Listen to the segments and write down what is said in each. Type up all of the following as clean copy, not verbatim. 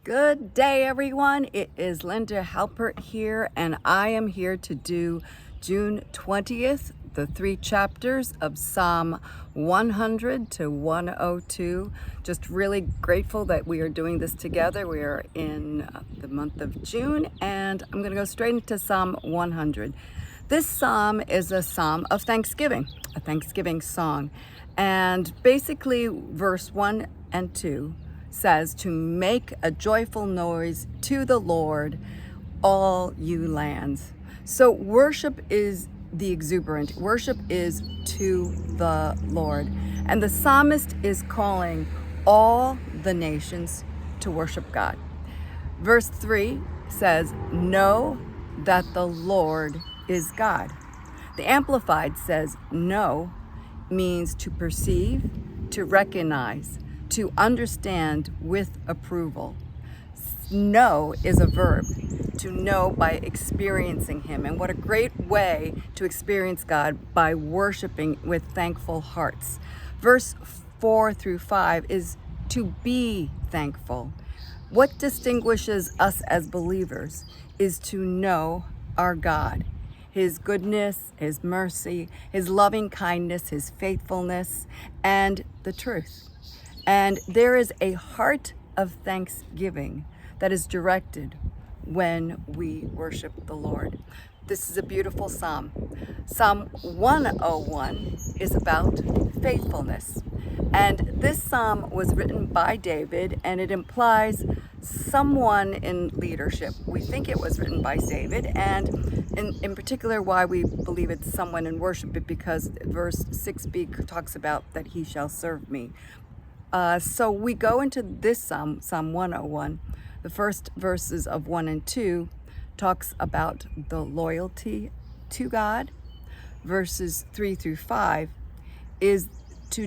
Good day, everyone. It is Linda Halpert here, and I am here to do June 20th, the 3 chapters of Psalm 100 to 102. Just really grateful that we are doing this together. We are in the month of June, and I'm going to go straight into Psalm 100. This psalm is a psalm of thanksgiving, a thanksgiving song. And basically, verse 1 and 2 says to make a joyful noise to the Lord, all you lands. So worship is the exuberant. Worship is to the Lord. And the psalmist is calling all the nations to worship God. Verse 3 says, know that the Lord is God. The Amplified says, know means to perceive, to recognize, to understand with approval. Know is a verb, to know by experiencing Him. And what a great way to experience God, by worshiping with thankful hearts. Verse 4 through 5 is to be thankful. What distinguishes us as believers is to know our God, His goodness, His mercy, His loving kindness, His faithfulness, and the truth. And there is a heart of thanksgiving that is directed when we worship the Lord. This is a beautiful psalm. Psalm 101 is about faithfulness. And this psalm was written by David, and it implies someone in leadership. We think it was written by David, and in particular why we believe it's someone in worship, because verse 6b talks about that he shall serve me. So we go into this psalm, Psalm 101. The first verses of 1 and 2 talks about the loyalty to God. Verses 3 through 5 is to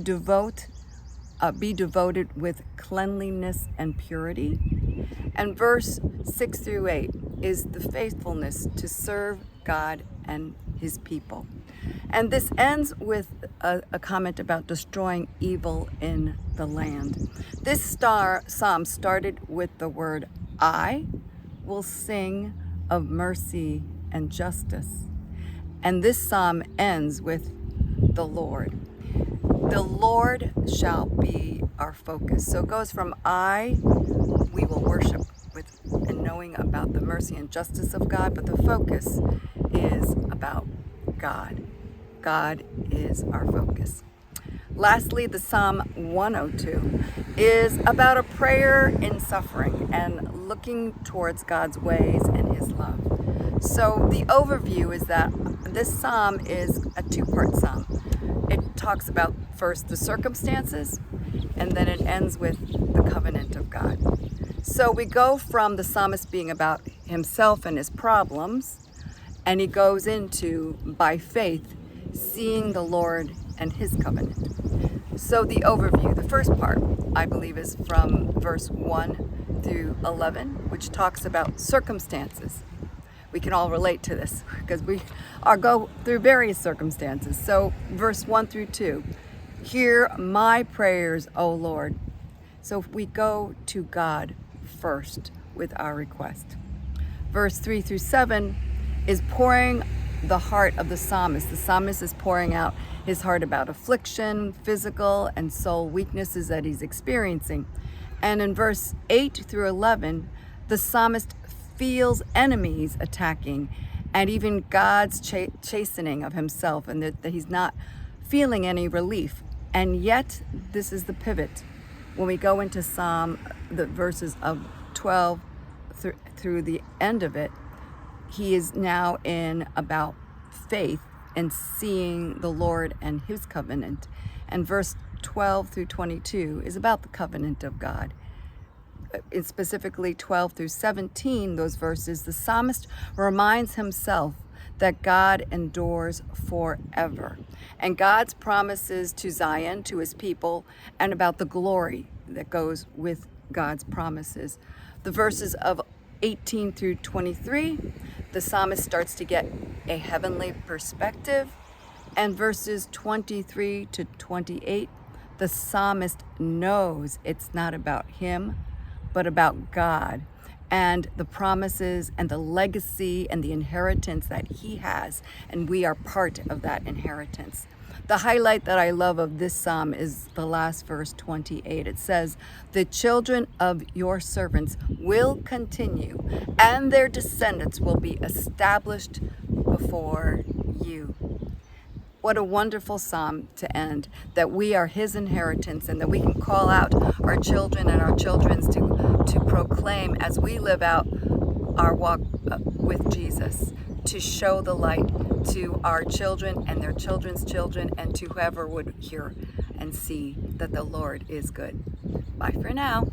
be devoted with cleanliness and purity. And verse 6 through 8 is the faithfulness to serve God and His people. And this ends with a comment about destroying evil in the land. This psalm started with the word, I will sing of mercy and justice. And this psalm ends with the Lord. The Lord shall be our focus. So it goes from we will worship with and knowing about the mercy and justice of God, but the focus is about God. God is our focus. Lastly, the Psalm 102 is about a prayer in suffering and looking towards God's ways and His love. So the overview is that this psalm is a two-part psalm. It talks about first the circumstances, and then it ends with the covenant of God. So we go from the psalmist being about himself and his problems, and he goes into, by faith, seeing the Lord and His covenant. So the overview, the first part, I believe, is from verse 1 through 11, which talks about circumstances. We can all relate to this because we go through various circumstances. So verse 1 through 2, hear my prayers, O Lord. So we go to God first with our request. Verse 3 through 7 is pouring the heart of the psalmist. The psalmist is pouring out his heart about affliction, physical and soul weaknesses that he's experiencing. And in verse 8 through 11, the psalmist feels enemies attacking and even God's chastening of himself, and that he's not feeling any relief. And yet, this is the pivot. When we go into the verses of 12 through the end of it, he is now in about faith and seeing the Lord and His covenant. And verse 12 through 22 is about the covenant of God. Specifically 12 through 17, those verses, the psalmist reminds himself that God endures forever. And God's promises to Zion, to His people, and about the glory that goes with God's promises. The verses of 18 through 23, the psalmist starts to get a heavenly perspective. And verses 23 to 28, the psalmist knows it's not about him, but about God and the promises and the legacy and the inheritance that he has, and we are part of that inheritance. The highlight that I love of this psalm is the last verse, 28. It says, "The children of your servants will continue, and their descendants will be established before you." What a wonderful psalm to end, that we are his inheritance and that we can call out our children and our children's to proclaim as we live out our walk with Jesus, to show the light to our children and their children's children and to whoever would hear and see that the Lord is good. Bye for now.